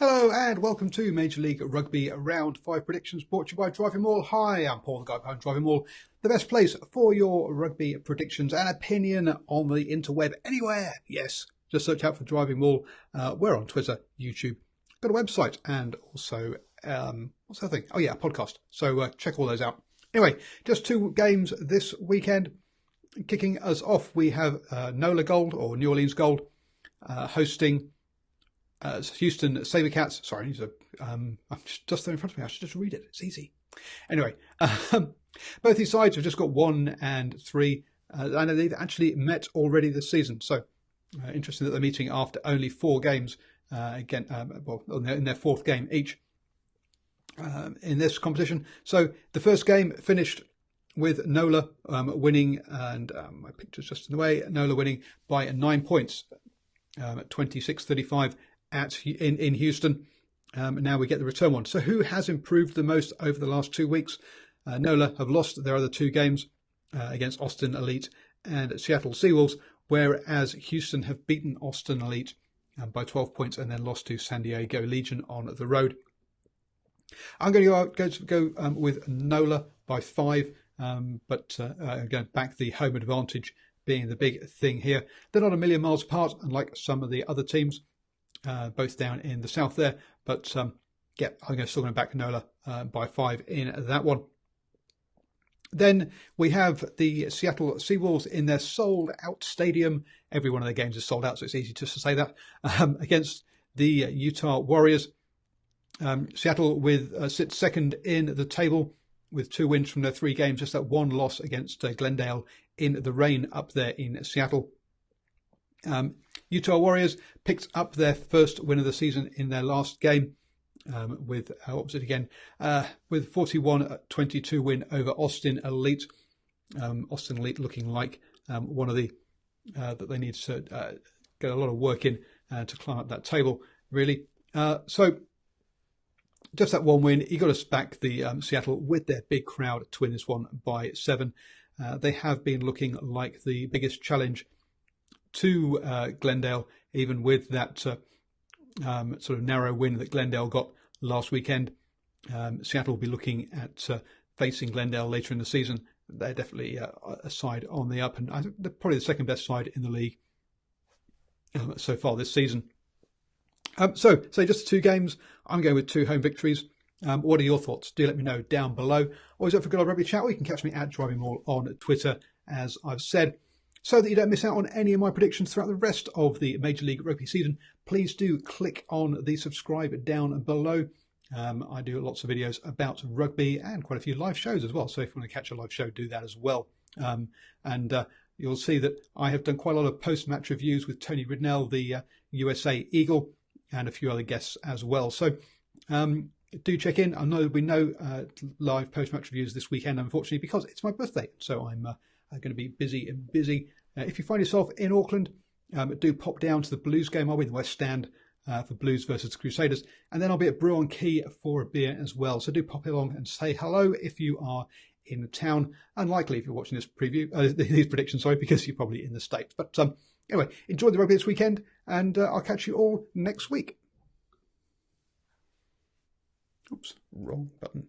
Hello and welcome to Major League Rugby Round 5 Predictions brought to you by DrivingMaul. Hi, I'm Paul, the guy behind DrivingMaul, the best place for your rugby predictions and opinion on the interweb anywhere. Yes, just search out for DrivingMaul. We're on Twitter, YouTube, got a website and also, what's the other thing? Oh yeah, a podcast. So check all those out. Anyway, just 2 games this weekend. Kicking us off, we have NOLA Gold or New Orleans Gold hosting Houston SaberCats. Sorry, I'm just there in front of me. I should just read it. It's easy. Anyway, both these sides have just got 1 and 3, and they've actually met already this season. So interesting that they're meeting after only 4 games again. In their 4th game each in this competition. So the first game finished with NOLA winning, and my picture's just in the way. NOLA winning by 9 points, 26-35. In Houston. Now we get the return one. So who has improved the most over the last 2 weeks? NOLA have lost their other 2 games against Austin Elite and Seattle Seawolves, whereas Houston have beaten Austin Elite by 12 points and then lost to San Diego Legion on the road. I'm going to go with NOLA by 5, but I'm going to back the home advantage being the big thing here. They're not a million miles apart, unlike some of the other teams. Both down in the south there, but yeah, I'm still going to back NOLA by 5 in that one. Then we have the Seattle Seawolves in their sold-out stadium. Every one of their games is sold out, so it's easy just to say that. Against the Utah Warriors. Seattle sits second in the table with 2 wins from their 3 games, just that 1 loss against Glendale in the rain up there in Seattle. Utah Warriors picked up their first win of the season in their last game with, what was it again? With 41-22 win over Austin Elite. Austin Elite looking like one of the that they need to get a lot of work in to climb up that table, really. So just that 1 win, you got to back the Seattle with their big crowd to win this one by 7. They have been looking like the biggest challenge to Glendale, even with that sort of narrow win that Glendale got last weekend. Seattle will be looking at facing Glendale later in the season. They're definitely a side on the up, and I think they're probably the second best side in the league so far this season. So just 2 games. I'm going with 2 home victories. What are your thoughts? Do let me know down below. Always up for good old rugby chat, or you can catch me at DrivingMaul on Twitter, as I've said. So that you don't miss out on any of my predictions throughout the rest of the Major League Rugby season, please do click on the subscribe down below. I do lots of videos about rugby and quite a few live shows as well. So if you want to catch a live show, do that as well. And you'll see that I have done quite a lot of post-match reviews with Tony Ridnell, the USA Eagle, and a few other guests as well. So do check in. I know there'll be no live post-match reviews this weekend, unfortunately, because it's my birthday. So I'm going to be busy. If you find yourself in Auckland, do pop down to the Blues game. I'll be in the West Stand for Blues versus the Crusaders, and then I'll be at Brew on Quay for a beer as well. So do pop along and say hello if you are in town. Unlikely if you're watching this preview, these predictions, sorry, because you're probably in the States. But anyway, enjoy the rugby this weekend, and I'll catch you all next week. Oops, wrong button.